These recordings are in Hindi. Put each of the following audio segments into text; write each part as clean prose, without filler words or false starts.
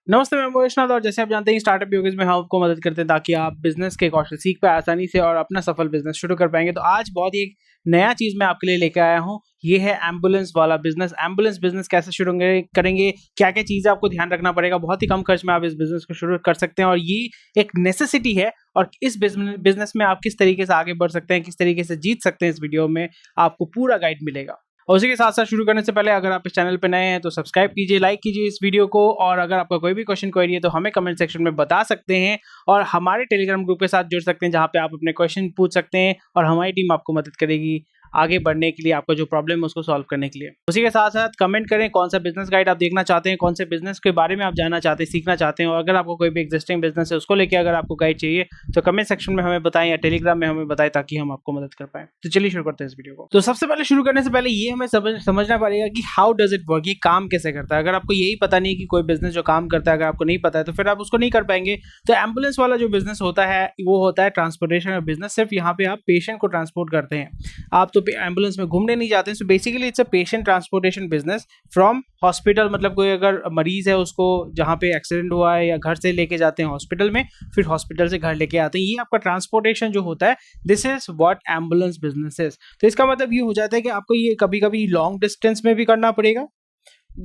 नमस्ते, मैं वैष्णव और जैसे आप जानते हैं स्टार्टअप योगेश में हम आपको मदद करते हैं ताकि आप बिजनेस के कौशल सीख पाए आसानी से और अपना सफल बिजनेस शुरू कर पाएंगे। तो आज बहुत ही एक नया चीज मैं आपके लिए लेकर आया हूँ। ये है एम्बुलेंस वाला बिजनेस। एम्बुलेंस बिजनेस कैसे शुरू करेंगे, क्या क्या चीजें आपको ध्यान रखना पड़ेगा, बहुत ही कम खर्च में आप इस बिजनेस को शुरू कर सकते हैं और ये एक नेसेसिटी है। और इस बिजनेस में आप किस तरीके से आगे बढ़ सकते हैं, किस तरीके से जीत सकते हैं, इस वीडियो में आपको पूरा गाइड मिलेगा। और उसी के साथ साथ शुरू करने से पहले अगर आप इस चैनल पर नए हैं तो सब्सक्राइब कीजिए, लाइक कीजिए इस वीडियो को, और अगर आपका कोई भी क्वेश्चन क्वेरी है तो हमें कमेंट सेक्शन में बता सकते हैं और हमारे टेलीग्राम ग्रुप के साथ जुड़ सकते हैं जहां पे आप अपने क्वेश्चन पूछ सकते हैं और हमारी टीम आपको मदद करेगी आगे बढ़ने के लिए, आपका जो प्रॉब्लम है उसको सॉल्व करने के लिए। उसी के साथ साथ कमेंट करें कौन सा बिजनेस गाइड आप देखना चाहते हैं, कौन से बिजनेस के बारे में आप जानना चाहते हैं, सीखना चाहते हैं, और अगर आपको कोई भी एग्जिस्टिंग बिजनेस है उसको लेकर अगर आपको गाइड चाहिए तो कमेंट सेक्शन में हमें बताएं या टेलीग्राम में हमें बताएं ताकि हम आपको मदद कर पाए। तो चलिए शुरू करते हैं इस वीडियो को। तो सबसे पहले शुरू करने से पहले ये हमें समझना पड़ेगा कि हाउ डज इट वर्क, ये काम कैसे करता है। अगर आपको यही पता नहीं कि कोई बिजनेस जो काम करता है, अगर आपको नहीं पता है तो फिर आप उसको नहीं कर पाएंगे। तो एम्बुलेंस वाला जो बिजनेस होता है वो होता है ट्रांसपोर्टेशन बिजनेस। सिर्फ यहाँ पे आप पेशेंट को ट्रांसपोर्ट करते हैं, आप तो एम्बुलेंस में घूमने नहीं जाते हैं। So basically it's a patient transportation business from hospital. मतलब कोई अगर मरीज है उसको जहाँ पे एक्सीडेंट हुआ है या घर से लेके जाते हैं हॉस्पिटल में, फिर हॉस्पिटल से घर लेके आते हैं, ये आपका ट्रांसपोर्टेशन जो होता है, this is what ambulance business is. तो इसका मतलब ये हो जाता है कि आपको ये कभी कभी लॉन्ग डिस्टेंस में भी करना पड़ेगा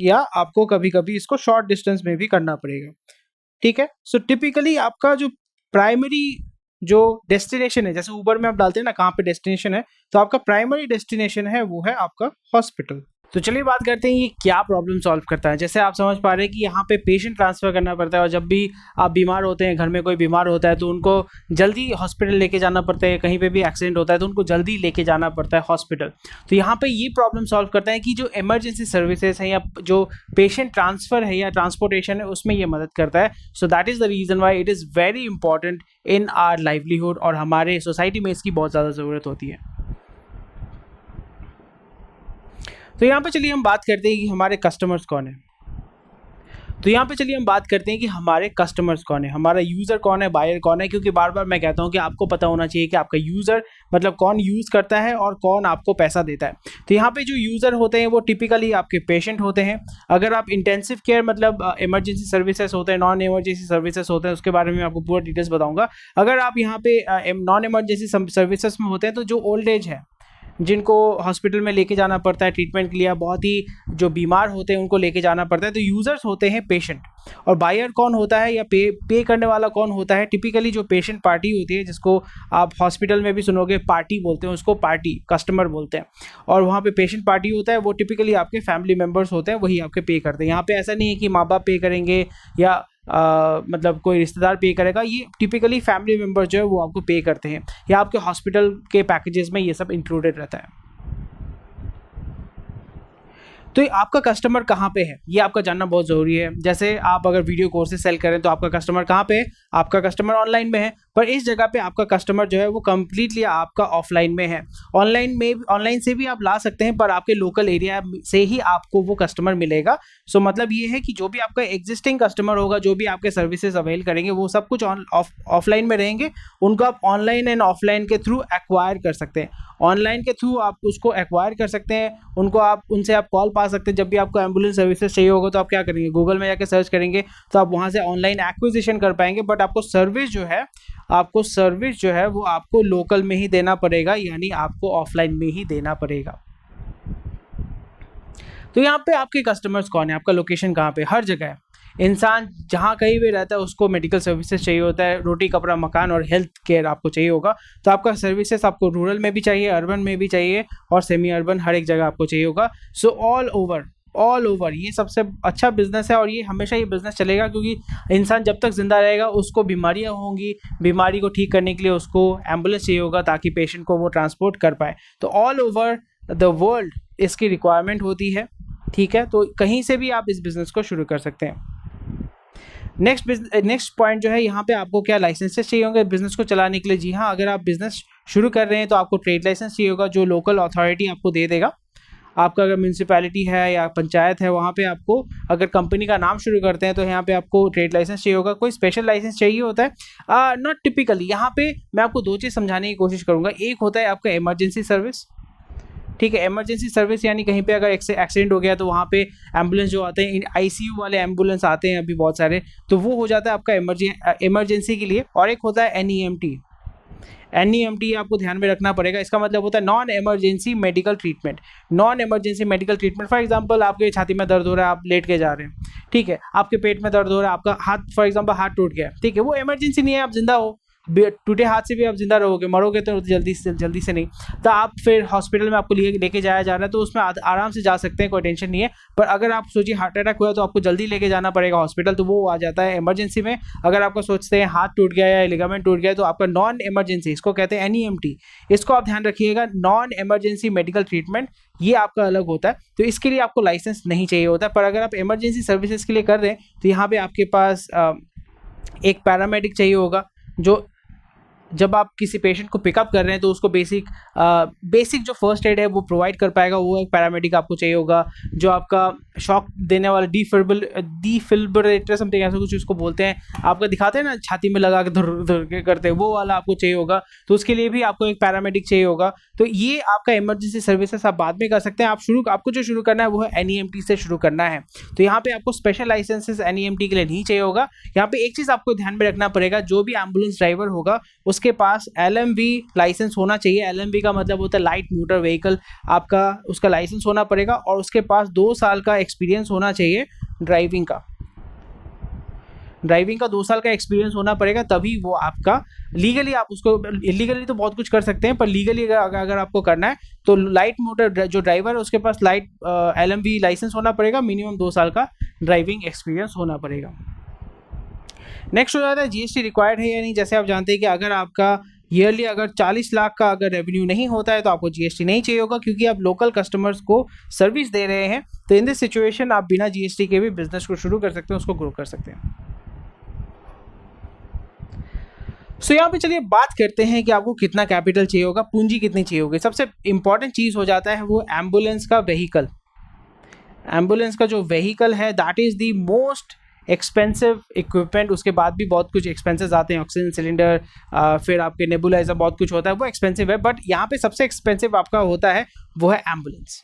या आपको कभी कभी इसको शॉर्ट डिस्टेंस में भी करना पड़ेगा। ठीक है। सो टिपिकली आपका जो प्राइमरी जो डेस्टिनेशन है, जैसे ऊबर में आप डालते हैं ना कहाँ पे डेस्टिनेशन है, तो आपका प्राइमरी डेस्टिनेशन है वो है आपका हॉस्पिटल। तो चलिए बात करते हैं ये क्या प्रॉब्लम सॉल्व करता है। जैसे आप समझ पा रहे हैं कि यहाँ पे पेशेंट ट्रांसफर करना पड़ता है और जब भी आप बीमार होते हैं, घर में कोई बीमार होता है तो उनको जल्दी हॉस्पिटल लेके जाना पड़ता है, कहीं पे भी एक्सीडेंट होता है तो उनको जल्दी लेके जाना पड़ता है हॉस्पिटल। तो यहाँ पे ये प्रॉब्लम सॉल्व करता है कि जो इमरजेंसी सर्विसेज है या जो पेशेंट ट्रांसफर है या ट्रांसपोर्टेशन है उसमें ये मदद करता है। So that is the reason why it is very important in our livelihood और हमारे सोसाइटी में इसकी बहुत ज़्यादा ज़रूरत होती है। तो यहाँ पे चलिए हम बात करते हैं कि हमारे कस्टमर्स कौन है। तो यहाँ पे चलिए हम बात करते हैं कि हमारे कस्टमर्स कौन है, हमारा यूज़र कौन है, बायर कौन है। क्योंकि बार बार मैं कहता हूँ कि आपको पता होना चाहिए कि आपका यूज़र मतलब कौन यूज़ करता है और कौन आपको पैसा देता है। तो यहाँ पे जो यूज़र होते हैं वो टिपिकली आपके पेशेंट होते हैं। अगर आप इंटेंसिव केयर मतलब इमरजेंसी सर्विसेज होते हैं, नॉन इमरजेंसी सर्विसेज होते हैं, उसके बारे में आपको पूरा डिटेल्स बताऊँगा। अगर आप यहाँ पे नॉन इमरजेंसी सर्विसेज में होते हैं तो जो ओल्ड एज है, जिनको हॉस्पिटल में लेके जाना पड़ता है ट्रीटमेंट के लिए, बहुत ही जो बीमार होते हैं उनको लेके जाना पड़ता है, तो यूज़र्स होते हैं पेशेंट। और बायर कौन होता है या पे करने वाला कौन होता है, टिपिकली जो पेशेंट पार्टी होती है, जिसको आप हॉस्पिटल में भी सुनोगे पार्टी बोलते हैं, उसको पार्टी कस्टमर बोलते हैं। और वहाँ पे पेशेंट पार्टी होता है, वो टिपिकली आपके फैमिली मेम्बर्स होते हैं, वही आपके पे करते हैं। यहाँ पे ऐसा नहीं है कि माँ बाप पे करेंगे या मतलब कोई रिश्तेदार पे करेगा, ये टिपिकली फैमिली मेम्बर जो है वो आपको पे करते हैं या आपके हॉस्पिटल के पैकेजेस में ये सब इंक्लूडेड रहता है। तो आपका कस्टमर कहाँ पे है ये आपका जानना बहुत ज़रूरी है। जैसे आप अगर वीडियो कोर्सेज सेल करें तो आपका कस्टमर कहाँ पे है, आपका कस्टमर ऑनलाइन में है, पर इस जगह पे आपका कस्टमर जो है वो कम्प्लीटली आपका ऑफलाइन में है। ऑनलाइन से भी आप ला सकते हैं पर आपके लोकल एरिया से ही आपको वो कस्टमर मिलेगा। सो मतलब ये है कि जो भी आपका एग्जिस्टिंग कस्टमर होगा, जो भी आपके सर्विसेज अवेल करेंगे, वो सब कुछ ऑफलाइन में रहेंगे, उनको आप ऑनलाइन एंड ऑफलाइन के थ्रू एक्वायर कर सकते हैं। ऑनलाइन के थ्रू आप उसको एक्वायर कर सकते हैं, उनसे आप कॉल पा सकते हैं। जब भी आपको एम्बुलेंस सर्विसेज चाहिए होगा तो आप क्या करेंगे, गूगल में जाकर सर्च करेंगे तो आप वहाँ से ऑनलाइन एक्विजिशन कर पाएंगे। बट आपको सर्विस जो है वो आपको लोकल में ही देना पड़ेगा, यानी आपको ऑफलाइन में ही देना पड़ेगा। तो यहाँ पे आपके कस्टमर्स कौन है, आपका लोकेशन कहाँ पे, हर जगह है। इंसान जहाँ कहीं भी रहता है उसको मेडिकल सर्विसेज चाहिए होता है, रोटी कपड़ा मकान और हेल्थ केयर आपको चाहिए होगा। तो आपका सर्विसेज आपको रूरल में भी चाहिए, अर्बन में भी चाहिए और सेमी अर्बन, हर एक जगह आपको चाहिए होगा। सो ऑल ओवर ये सबसे अच्छा बिजनेस है और ये हमेशा ये बिजनेस चलेगा क्योंकि इंसान जब तक जिंदा रहेगा उसको बीमारियां होंगी, बीमारी को ठीक करने के लिए उसको एम्बुलेंस चाहिए होगा ताकि पेशेंट को वो ट्रांसपोर्ट कर पाए। तो ऑल ओवर द वर्ल्ड इसकी रिक्वायरमेंट होती है। ठीक है, तो कहीं से भी आप इस बिज़नेस को शुरू कर सकते हैं। नेक्स्ट पॉइंट जो है, यहाँ पे आपको क्या लाइसेंसेस चाहिए होंगे बिजनेस को चलाने के लिए। जी हाँ, अगर आप बिजनेस शुरू कर रहे हैं तो आपको ट्रेड लाइसेंस चाहिए होगा जो लोकल अथॉरिटी आपको दे देगा। आपका अगर म्यूनसिपैलिटी है या पंचायत है, वहाँ पे आपको अगर कंपनी का नाम शुरू करते हैं तो यहाँ पे आपको ट्रेड लाइसेंस चाहिए होगा। कोई स्पेशल लाइसेंस चाहिए होता है नॉट टिपिकली। यहाँ पे मैं आपको दो चीज़ समझाने की कोशिश करूँगा। एक होता है आपका इमरजेंसी सर्विस, ठीक है। इमरजेंसी सर्विस यानी कहीं पे अगर एक्सीडेंट हो गया तो वहाँ पे एम्बुलेंस जो आते हैं, आईसीयू वाले एम्बुलेंस आते हैं अभी बहुत सारे, तो वो हो जाता है आपका इमरजेंसी के लिए। और एक होता है एनईएमटी। एनईएमटी आपको ध्यान में रखना पड़ेगा, इसका मतलब होता है non emergency medical treatment. Non emergency medical treatment, for example आपके छाती में दर्द हो रहा है, आप लेट के जा रहे हैं, ठीक है, आपके पेट में दर्द हो रहा है, आपका हाथ फॉर एग्जांपल हाथ टूट गया, ठीक है, वो इमरजेंसी नहीं है, आप जिंदा हो, टूटे हाथ से भी आप जिंदा रहोगे, मरोगे तो जल्दी से नहीं, तो आप फिर हॉस्पिटल में आपको लेके जाया जा रहा है, तो उसमें आराम से जा सकते हैं, कोई टेंशन नहीं है। पर अगर आप सोचिए हार्ट अटैक हुआ तो आपको जल्दी लेके जाना पड़ेगा हॉस्पिटल, तो वो आ जाता है इमरजेंसी में। अगर आपको सोचते हैं हाथ टूट गया या लिगामेंट टूट गया तो आपका नॉन इमरजेंसी, इसको कहते हैं एनईएमटी, इसको आप ध्यान रखिएगा, नॉन इमरजेंसी मेडिकल ट्रीटमेंट, ये आपका अलग होता है। तो इसके लिए आपको लाइसेंस नहीं चाहिए होता, पर अगर आप इमरजेंसी सर्विसेज के लिए कर रहे हैं तो यहाँ पे आपके पास एक पैरामेडिक चाहिए होगा, जो जब आप किसी पेशेंट को पिकअप कर रहे हैं तो उसको बेसिक जो फर्स्ट एड है वो प्रोवाइड कर पाएगा, वो एक पैरामेडिक आपको चाहिए होगा। जो आपका शॉक देने वाला डिफिब्रिलेटर समथिंग ऐसा कुछ उसको बोलते हैं, आपका दिखाते हैं ना छाती में लगा के धुर धुर के करते हैं, वो वाला आपको चाहिए होगा, तो उसके लिए भी आपको एक पैरामेडिक चाहिए होगा। तो ये आपका इमरजेंसी सर्विसेज आप बाद में कर सकते हैं। आपको जो शुरू करना है वो है एनईएमटी से शुरू करना है। तो यहाँ पे आपको स्पेशल लाइसेंसेस एनईएमटी के लिए नहीं चाहिए होगा। यहाँ पे एक चीज़ आपको ध्यान में रखना पड़ेगा, जो भी एम्बुलेंस ड्राइवर होगा उसके पास एलएमवी लाइसेंस होना चाहिए। एलएमवी का मतलब होता है लाइट मोटर व्हीकल, आपका उसका लाइसेंस होना पड़ेगा, और उसके पास 2 साल का एक्सपीरियंस होना चाहिए ड्राइविंग का 2 साल का एक्सपीरियंस होना पड़ेगा, तभी वो आपका लीगली, आप उसको इलीगली तो बहुत कुछ कर सकते हैं, पर लीगली अगर आपको करना है तो लाइट मोटर जो ड्राइवर है उसके पास लाइट एलएमवी लाइसेंस होना पड़ेगा, मिनिमम 2 साल का ड्राइविंग एक्सपीरियंस होना पड़ेगा। नेक्स्ट हो जाता है जीएसटी रिक्वायर्ड है या नहीं। जैसे आप जानते हैं कि अगर आपका ईयरली अगर 40 लाख का अगर रेवेन्यू नहीं होता है तो आपको जीएसटी नहीं चाहिए होगा, क्योंकि आप लोकल कस्टमर्स को सर्विस दे रहे हैं। तो इन दिस सिचुएशन आप बिना जीएसटी के भी बिजनेस को शुरू कर सकते हैं, उसको ग्रो कर सकते हैं। सो यहाँ पे चलिए बात करते हैं कि आपको कितना कैपिटल चाहिए होगा, पूंजी कितनी चाहिए होगी। सबसे इंपॉर्टेंट चीज़ हो जाता है वो एम्बुलेंस का व्हीकल। एम्बुलेंस का जो व्हीकल है that is the most expensive equipment. उसके बाद भी बहुत कुछ एक्सपेंसेस आते हैं, ऑक्सीजन सिलेंडर, फिर आपके नेबुलाइजर, बहुत कुछ होता है, वो एक्सपेंसिव है। बट यहाँ पे सबसे एक्सपेंसिव आपका होता है वो है एम्बुलेंस।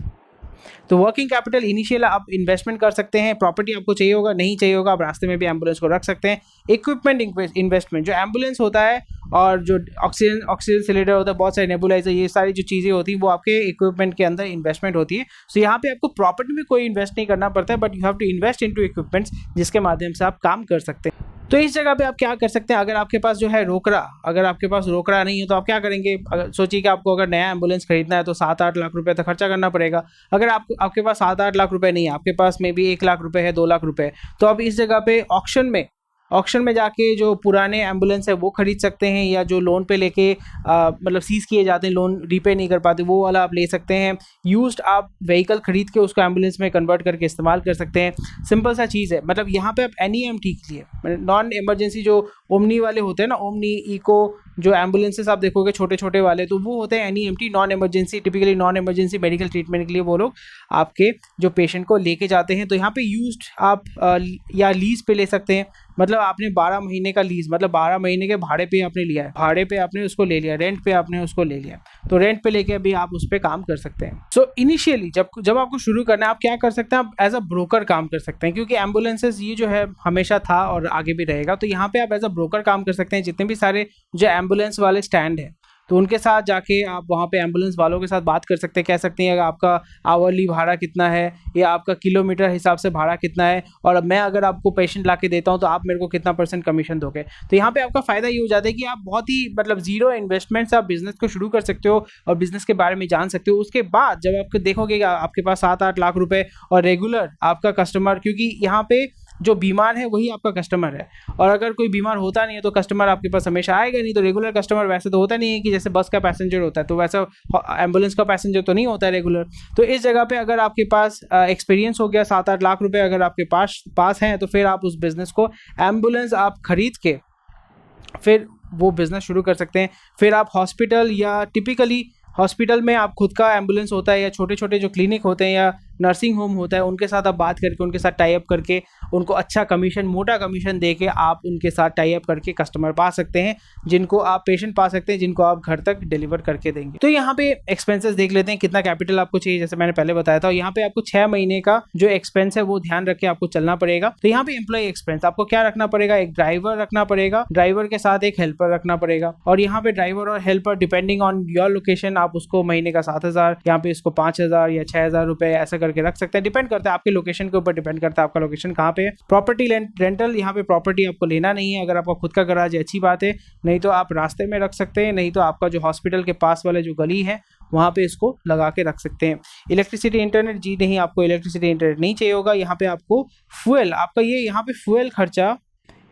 तो वर्किंग कैपिटल इनिशियल आप इन्वेस्टमेंट कर सकते हैं, प्रॉपर्टी आपको चाहिए होगा, नहीं चाहिए होगा आप रास्ते में भी एम्बुलेंस को रख सकते हैं। इक्विपमेंट इन्वेस्टमेंट, जो एम्बुलेंस होता है और जो ऑक्सीजन सिलेंडर होता है, बहुत सारे नेबुलाइजर, ये सारी जो चीज़ें होती हैं वो आपके इक्विपमेंट के अंदर इन्वेस्टमेंट होती है। सो यहाँ पे आपको प्रॉपर्टी में कोई इन्वेस्ट नहीं करना पड़ता है, but you have to invest into equipments, जिसके माध्यम से आप काम कर सकते हैं। तो इस जगह पे आप क्या कर सकते हैं, अगर आपके पास जो है रोकड़ा, अगर आपके पास रोकड़ा नहीं है तो आप क्या करेंगे। अगर सोचिए कि आपको अगर नया एम्बुलेंस खरीदना है तो 7-8 लाख रुपए तक खर्चा करना पड़ेगा। अगर आपके पास 7-8 लाख रुपए नहीं है, आपके पास में भी 1 लाख रुपए है, 2 लाख रुपए, तो आप इस जगह पे ऑक्शन में जाके जो पुराने एम्बुलेंस है वो खरीद सकते हैं, या जो लोन पे लेके मतलब सीज किए जाते हैं, लोन रीपे नहीं कर पाते, वो वाला आप ले सकते हैं। यूज्ड आप व्हीकल खरीद के उसको एम्बुलेंस में कन्वर्ट करके इस्तेमाल कर सकते हैं। सिंपल सा चीज़ है। मतलब यहाँ पे आप एनईएमटी के लिए नॉन इमरजेंसी जो ओमनी वाले होते हैं ना, ओमनी इको जो एम्बुलेंसेस आप देखोगे छोटे छोटे वाले, तो वो होते हैं NEMT, non emergency, typically non emergency medical treatment के लिए वो लोग आपके जो पेशेंट को लेके जाते हैं। तो यहाँ पे यूज्ड आप या लीज पे ले सकते हैं। मतलब आपने 12 महीने का लीज, मतलब 12 महीने के भाड़े पे आपने लिया है, भाड़े पे आपने उसको ले लिया, रेंट पे आपने उसको ले लिया, तो रेंट पे लेके अभी आप उस पर काम कर सकते हैं। सो इनिशियली जब आपको शुरू करना है, आप क्या कर सकते हैं, आप एज अ ब्रोकर काम कर सकते हैं, क्योंकि एम्बुलेंसेज ये जो है हमेशा था और आगे भी रहेगा। तो यहाँ पे आप एज अ ब्रोकर काम कर सकते हैं। जितने भी सारे जो एम्बुलेंस वाले स्टैंड है, तो उनके साथ जाके आप वहाँ पे एम्बुलेंस वालों के साथ बात कर सकते हैं, कह सकते हैं आपका आवरली भाड़ा कितना है, या आपका किलोमीटर हिसाब से भाड़ा कितना है, और मैं अगर आपको पेशेंट ला के देता हूँ तो आप मेरे को कितना % कमीशन दोगे। तो यहाँ पे आपका फ़ायदा ये हो जाता है कि आप बहुत ही मतलब जीरो इन्वेस्टमेंट से आप बिजनेस को शुरू कर सकते हो और बिजनेस के बारे में जान सकते हो। उसके बाद जब आप देखोगे कि आपके पास 7-8 लाख रुपए और रेगुलर आपका कस्टमर, क्योंकि यहाँ पे जो बीमार है वही आपका कस्टमर है, और अगर कोई बीमार होता नहीं है तो कस्टमर आपके पास हमेशा आएगा नहीं। तो रेगुलर कस्टमर वैसे तो होता नहीं है कि जैसे बस का पैसेंजर होता है, तो वैसा एम्बुलेंस का पैसेंजर तो नहीं होता है रेगुलर। तो इस जगह पे अगर आपके पास एक्सपीरियंस हो गया, 7-8 लाख रुपए अगर आपके पास हैं, तो फिर आप उस बिज़नेस को एम्बुलेंस आप खरीद के फिर वो बिज़नेस शुरू कर सकते हैं। फिर आप हॉस्पिटल, या टिपिकली हॉस्पिटल में आप खुद का एम्बुलेंस होता है, या छोटे छोटे जो क्लिनिक होते हैं, या नर्सिंग होम होता है उनके साथ आप बात करके, उनके साथ टाई अप करके, उनको अच्छा कमीशन, मोटा कमीशन दे के आप उनके साथ टाई अप करके कस्टमर पा सकते हैं, जिनको आप पेशेंट पा सकते हैं, जिनको आप घर तक डिलीवर करके देंगे। तो यहाँ पे एक्सपेंसेस देख लेते हैं, कितना कैपिटल आपको चाहिए। जैसे मैंने पहले बताया था, यहाँ पे आपको 6 महीने का जो एक्सपेंस है वो ध्यान रख के आपको चलना पड़ेगा। तो यहाँ पे एम्प्लॉय एक्सपेंस आपको क्या रखना पड़ेगा, एक ड्राइवर रखना पड़ेगा, ड्राइवर के साथ एक हेल्पर रखना पड़ेगा। और यहाँ पे ड्राइवर और helper depending on your location आप उसको महीने का 7,000, यहाँ पे इसको 5,000 या 6,000 रुपए ऐसा करके रख सकते हैं। डिपेंड करता है आपके लोकेशन के ऊपर, डिपेंड करता है आपका लोकेशन कहाँ पे है। प्रॉपर्टी रेंटल, यहाँ पे प्रॉपर्टी आपको लेना नहीं है। अगर आपका खुद का गराज है अच्छी बात है, नहीं तो आप रास्ते में रख सकते हैं, नहीं तो आपका जो हॉस्पिटल के पास वाला जो गली है वहाँ पे इसको लगा के रख सकते हैं। इलेक्ट्रिसिटी इंटरनेट, जी नहीं, आपको इलेक्ट्रिसिटी इंटरनेट नहीं चाहिए होगा। यहाँ पे आपको फ्यूल, आपका ये यहाँ पे फ्यूल खर्चा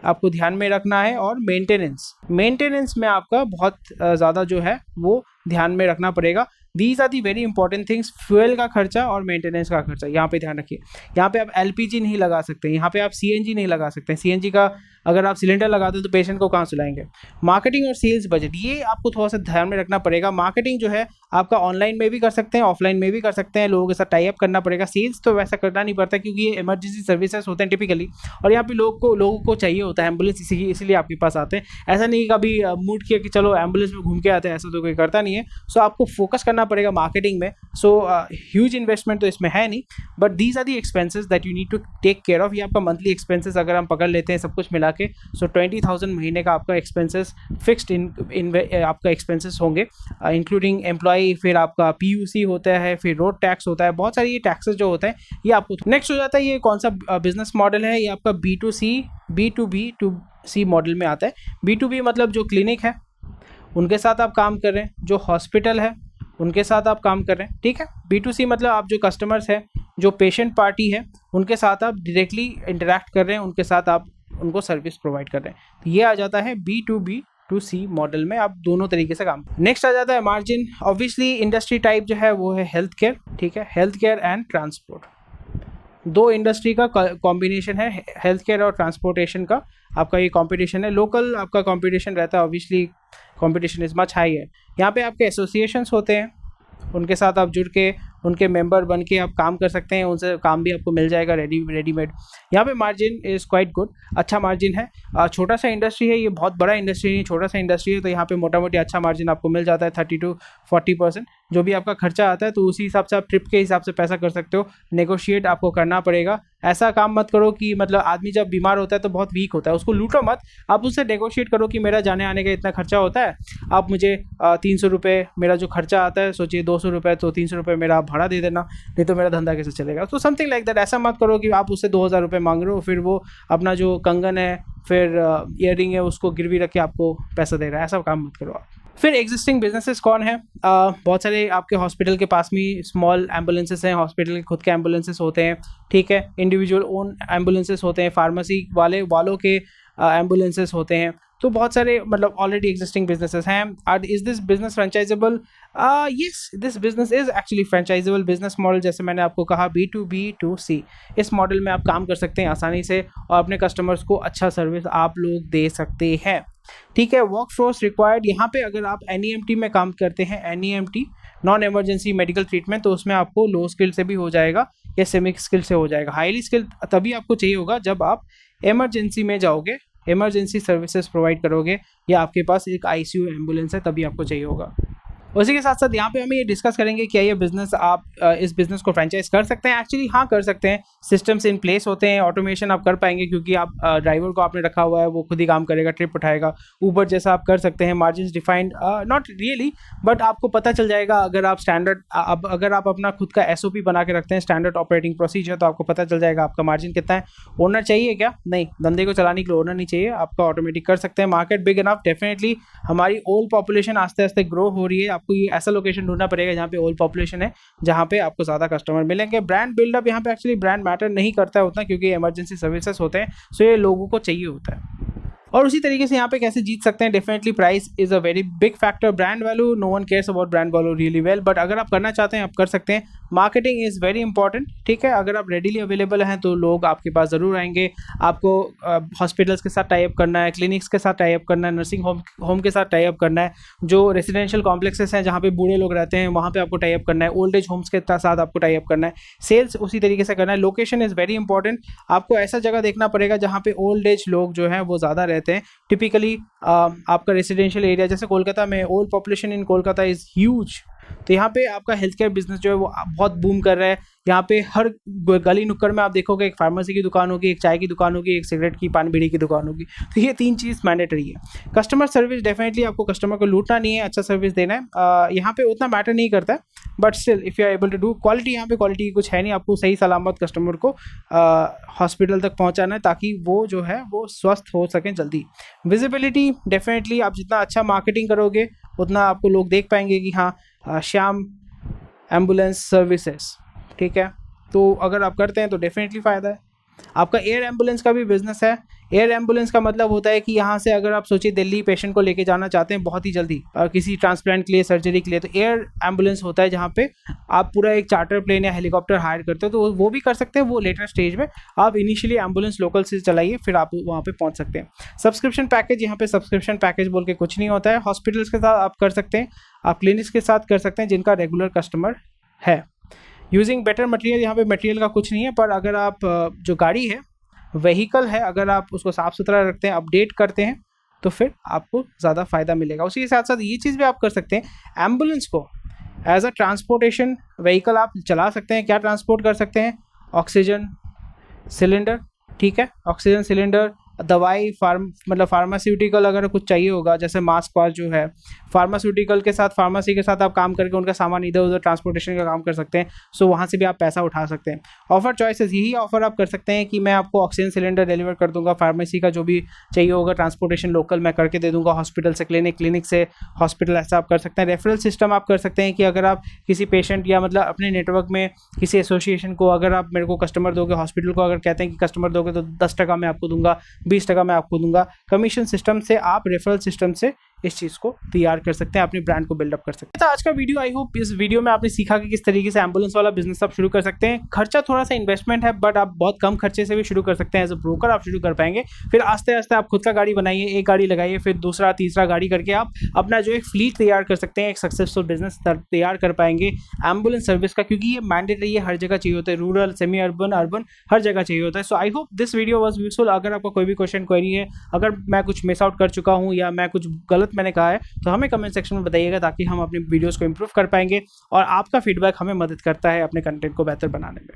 आपको ध्यान में रखना है। और मेंटेनेंस में आपका बहुत ज़्यादा जो है वो ध्यान में रखना पड़ेगा। These are the very important things, fuel का खर्चा और मेंटेनेंस का खर्चा यहाँ पे ध्यान रखिए। यहाँ पे आप एलपीजी नहीं लगा सकते, यहाँ पे आप सीएनजी नहीं लगा सकते। सीएनजी का अगर आप सिलेंडर लगाते हो तो पेशेंट को कहाँ सुलाएंगे। मार्केटिंग और सेल्स बजट, ये आपको थोड़ा सा ध्यान में रखना पड़ेगा। मार्केटिंग जो है आपका ऑनलाइन में भी कर सकते हैं, ऑफलाइन में भी कर सकते हैं, लोगों के साथ टाई अप करना पड़ेगा। सेल्स तो वैसा करना नहीं पड़ता क्योंकि ये इमरजेंसी सर्विसेज होते हैं टिपिकली, और यहाँ पे लोगों को चाहिए होता है एम्बुलेंस, इसीलिए आपके पास आते हैं। ऐसा नहीं कभी मूड किया कि चलो एम्बुलेंस में घूम के आते हैं, ऐसा तो कोई करता नहीं है। सो आपको फोकस करना पड़ेगा मार्केटिंग में। सो ह्यूज इन्वेस्टमेंट तो इसमें है नहीं, but these are the expenses that you need to take care of. ये आपका मंथली एक्सपेंसेस अगर हम पकड़ लेते हैं सब कुछ मिला के, सो 20,000 महीने का आपका एक्सपेंसेस फिक्स्ड आपका एक्सपेंसेस होंगे, इंक्लूडिंग एम्प्लॉय, फिर आपका पीयूसी होता है, फिर रोड टैक्स होता है, बहुत सारी ये टैक्सेस जो होते हैं ये आपको। नेक्स्ट हो जाता है ये कौन सा बिजनेस मॉडल है, ये आपका B2C मॉडल में आता है। B2B मतलब जो क्लिनिक है उनके साथ आप काम कर रहे हैं, जो हॉस्पिटल है उनके साथ आप काम कर रहे हैं, ठीक है। B2C मतलब आप जो कस्टमर्स हैं, जो पेशेंट पार्टी है, उनके साथ आप डायरेक्टली इंटरेक्ट कर रहे हैं, उनके साथ आप उनको सर्विस प्रोवाइड कर रहे हैं। तो ये आ जाता है B2B2C मॉडल में, आप दोनों तरीके से काम। नेक्स्ट आ जाता है मार्जिन। ऑब्वियसली इंडस्ट्री टाइप जो है वो है हेल्थ केयर, ठीक है, हेल्थ केयर एंड ट्रांसपोर्ट, दो इंडस्ट्री का कॉम्बिनेशन है, हेल्थ केयर और ट्रांसपोर्टेशन का आपका ये कंपटीशन है। लोकल आपका कंपटीशन रहता है, obviously competition is much high है। यहाँ पे आपके एसोसिएशंस होते हैं, उनके साथ आप जुड़ के उनके मेंबर बन के आप काम कर सकते हैं, उनसे काम भी आपको मिल जाएगा रेडीमेड। यहाँ पे मार्जिन इज़ क्वाइट गुड, अच्छा मार्जिन है। छोटा सा इंडस्ट्री है, ये बहुत बड़ा इंडस्ट्री नहीं, छोटा सा इंडस्ट्री है, तो यहाँ पे मोटा मोटी अच्छा मार्जिन आपको मिल जाता है, 30 to 40%। जो भी आपका खर्चा आता है तो उसी हिसाब से आप ट्रिप के हिसाब से पैसा कर सकते हो, नेगोशिएट आपको करना पड़ेगा। ऐसा काम मत करो कि मतलब आदमी जब बीमार होता है तो बहुत वीक होता है, उसको लूटो मत, आप उससे नेगोशिएट करो कि मेरा जाने आने का इतना खर्चा होता है, आप मुझे 300 रुपये मेरा जो खर्चा आता है, सोचिए 200 रुपये, तो 300 रुपये मेरा आप भाड़ा दे देना, नहीं तो मेरा धंधा कैसे चलेगा। तो समथिंग लाइक दैट। ऐसा मत करो कि आप उससे 2,000 रुपये मांग रहे हो, फिर वो अपना जो कंगन है, फिर ईयरिंग है, उसको गिरवी रख के आपको पैसा दे रहा है, ऐसा काम मत करो आप। फिर एग्जिस्टिंग बिजनेसेस कौन है, बहुत सारे आपके हॉस्पिटल के पास में स्मॉल एम्बुलेंसेस हैं, हॉस्पिटल के खुद के एम्बुलेंसेस होते हैं, ठीक है, इंडिविजुअल ओन एम्बुलेंसेस होते हैं, फार्मेसी वालों के एम्बुलेंसेस होते हैं। तो बहुत सारे मतलब ऑलरेडी एग्जिस्टिंग बिजनेसेस हैं। Is this business franchisable? Yes, this business is actually franchisable business model. जैसे मैंने आपको कहा B2B2C, इस मॉडल में आप काम कर सकते हैं आसानी से और अपने कस्टमर्स को अच्छा सर्विस आप लोग दे सकते हैं, ठीक है। वर्क फोर्स रिक्वायर्ड, यहाँ पे अगर आप NEMT में काम करते हैं, NEMT non emergency medical treatment, तो उसमें आपको लो स्किल से भी हो जाएगा या सेमी स्किल से हो जाएगा। हाईली स्किल तभी आपको चाहिए होगा जब आप इमरजेंसी में जाओगे, इमरजेंसी सर्विसेज प्रोवाइड करोगे, या आपके पास एक ICU एम्बुलेंस है, तभी आपको चाहिए होगा। उसी के साथ साथ यहाँ पे हम ये डिस्कस करेंगे क्या ये बिजनेस आप इस बिजनेस को फ्रेंचाइज कर सकते हैं। एक्चुअली हाँ, कर सकते हैं। सिस्टम्स इन प्लेस होते हैं, ऑटोमेशन आप कर पाएंगे क्योंकि आप ड्राइवर को आपने रखा हुआ है, वो खुद ही काम करेगा, ट्रिप उठाएगा। ऊबर जैसा आप कर सकते हैं। Margin defined not really, but आपको पता चल जाएगा अगर आप अगर आप अपना खुद का SOP बना के रखते हैं, स्टैंडर्ड ऑपरेटिंग प्रोसीजर, तो आपको पता चल जाएगा आपका मार्जिन कितना है। ओनर चाहिए क्या? नहीं, धंधे को चलाने के लिए ओनर नहीं चाहिए, आपका ऑटोमेटिक कर सकते हैं। मार्केट बिग इनफ, डेफिनेटली हमारी ओल्ड पॉपुलेशन आस्ते आस्ते ग्रो हो रही है। आपको ये ऐसा लोकेशन ढूंढना पड़ेगा जहाँ पे ओल्ड पॉपुलेशन है, जहाँ पे आपको ज्यादा कस्टमर मिलेंगे। ब्रांड बिल्डअप, यहाँ पे एक्चुअली ब्रांड मैटर नहीं करता है उतना क्योंकि इमरजेंसी सर्विसेज होते हैं, सो ये लोगों को चाहिए होता है। और उसी तरीके से यहाँ पे कैसे जीत सकते हैं, definitely price is a very big factor. Brand value, no one cares about brand value really well, but अगर आप करना चाहते हैं आप कर सकते हैं। मार्केटिंग इज़ वेरी इंपॉर्टेंट, ठीक है। अगर आप रेडीली अवेलेबल हैं तो लोग आपके पास ज़रूर आएंगे। आपको हॉस्पिटल्स के साथ टाई अप करना है, क्लिनिक्स के साथ टाई अप करना है, नर्सिंग होम के साथ टाई अप करना है, जो रेजिडेंशियल कॉम्प्लेक्सेस हैं जहाँ पे बूढ़े लोग रहते हैं वहाँ पे आपको टाई अप करना है, ओल्ड एज होम्स के साथ आपको टाई अप करना है, सेल्स उसी तरीके से करना है। लोकेशन इज़ वेरी इंपॉर्टेंट, आपको ऐसा जगह देखना पड़ेगा जहाँ पे ओल्ड एज लोग जो हैं वो ज़्यादा रहते हैं। टिपिकली आपका रेजिडेंशियल एरिया जैसे कोलकाता में, old population in Kolkata is huge, तो यहाँ पे आपका हेल्थ केयर बिजनेस जो है वो बहुत बूम कर रहा है। यहाँ पे हर गली नुक्कड़ में आप देखोगे एक फार्मेसी की दुकान होगी, एक चाय की दुकान होगी, एक सिगरेट की पान बीड़ी की दुकान होगी। तो ये 3 चीज़ मैंडेटरी है। कस्टमर सर्विस, डेफिनेटली आपको कस्टमर को लूटना नहीं है, अच्छा सर्विस देना है। यहाँ पे उतना मैटर नहीं करता है, but still if you are able to do quality, यहाँ पे क्वालिटी की कुछ है नहीं, आपको सही सलामत कस्टमर को हॉस्पिटल तक पहुँचाना है ताकि वो जो है वो स्वस्थ हो सकें जल्दी। विजिबिलिटी, डेफिनेटली आप जितना अच्छा मार्केटिंग करोगे उतना आपको लोग देख पाएंगे कि हाँ श्याम एम्बुलेंस सर्विसेज, ठीक है। तो अगर आप करते हैं तो डेफिनेटली फ़ायदा है। आपका एयर एम्बुलेंस का भी बिजनेस है। एयर एम्बुलेंस का मतलब होता है कि यहाँ से अगर आप सोचिए दिल्ली पेशेंट को लेके जाना चाहते हैं बहुत ही जल्दी किसी ट्रांसप्लांट के लिए, सर्जरी के लिए, तो एयर एम्बुलेंस होता है जहाँ पे आप पूरा एक चार्टर प्लेन या हेलीकॉप्टर हायर करते हो, तो वो भी कर सकते हैं, वो लेटर स्टेज में। आप इनिशियली एम्बुलेंस लोकल से चलाइए, फिर आप वहाँ पे पहुँच सकते हैं। सब्सक्रिप्शन पैकेज, यहाँ पे सब्सक्रिप्शन पैकेज बोल के कुछ नहीं होता है। हॉस्पिटल्स के साथ आप कर सकते हैं, आप क्लिनिक्स के साथ कर सकते हैं जिनका रेगुलर कस्टमर है। यूजिंग बेटर मटेरियल, यहाँ पे मटेरियल का कुछ नहीं है, पर अगर आप जो गाड़ी है, व्हीकल है, अगर आप उसको साफ़ सुथरा रखते हैं, अपडेट करते हैं, तो फिर आपको ज़्यादा फ़ायदा मिलेगा। उसी के साथ साथ ये चीज़ भी आप कर सकते हैं, एम्बुलेंस को एज अ ट्रांसपोर्टेशन व्हीकल आप चला सकते हैं। क्या ट्रांसपोर्ट कर सकते हैं? ऑक्सीजन सिलेंडर, ठीक है, ऑक्सीजन सिलेंडर, दवाई, मतलब फार्मास्यूटिकल अगर कुछ चाहिए होगा, जैसे मास्क वास्क जो है, फार्मास्यूटिकल के साथ, फार्मेसी के साथ आप काम करके उनका सामान इधर उधर ट्रांसपोर्टेशन का काम कर सकते हैं। सो वहाँ से भी आप पैसा उठा सकते हैं। ऑफर चॉइसेस, यही ऑफर आप कर सकते हैं कि मैं आपको ऑक्सीजन सिलेंडर डिलीवर कर दूंगा, फार्मेसी का जो भी चाहिए होगा ट्रांसपोर्टेशन लोकल मैं करके दे दूंगा, हॉस्पिटल से क्लिनिक, क्लिनिक से हॉस्पिटल, ऐसा आप कर सकते हैं। रेफरल सिस्टम आप कर सकते हैं कि अगर आप किसी पेशेंट या मतलब अपने नेटवर्क में किसी एसोसिएशन को अगर आप मेरे को कस्टमर दोगे, हॉस्पिटल को अगर कहते हैं कि कस्टमर दोगे तो 10% मैं आपको दूंगा, 20% मैं आपको दूंगा। कमीशन सिस्टम से, आप रेफरल सिस्टम से इस चीज़ को तैयार कर सकते हैं, अपनी ब्रांड को बिल्डअप कर सकते हैं। तो आज का वीडियो, आई होप इस वीडियो में आपने सीखा कि किस तरीके से एम्बुलेंस वाला बिजनेस आप शुरू कर सकते हैं। खर्चा थोड़ा सा इन्वेस्टमेंट है, बट आप बहुत कम खर्चे से भी शुरू कर सकते हैं। एज अ ब्रोकर आप शुरू कर पाएंगे, फिर आस्ते आस्ते आप खुद का गाड़ी बनाइए, एक गाड़ी लगाइए, फिर दूसरा तीसरा गाड़ी करके आप अपना जो एक फ्लीट तैयार कर सकते हैं, एक सक्सेसफुल बिजनेस तैयार कर पाएंगे एम्बुलेंस सर्विस का, क्योंकि ये मैंडेटरी है, हर जगह चाहिए होता है, रूरल, सेमी अर्बन, अर्बन, हर जगह चाहिए होता है। So I hope this video was useful. अगर आपका कोई भी क्वेश्चन, क्वेरी है, अगर मैं कुछ मिस आउट कर चुका हूँ या मैं कुछ गलत मैंने कहा है, तो हमें कमेंट सेक्शन में बताइएगा ताकि हम अपनी वीडियोस को इंप्रूव कर पाएंगे, और आपका फीडबैक हमें मदद करता है अपने कंटेंट को बेहतर बनाने में।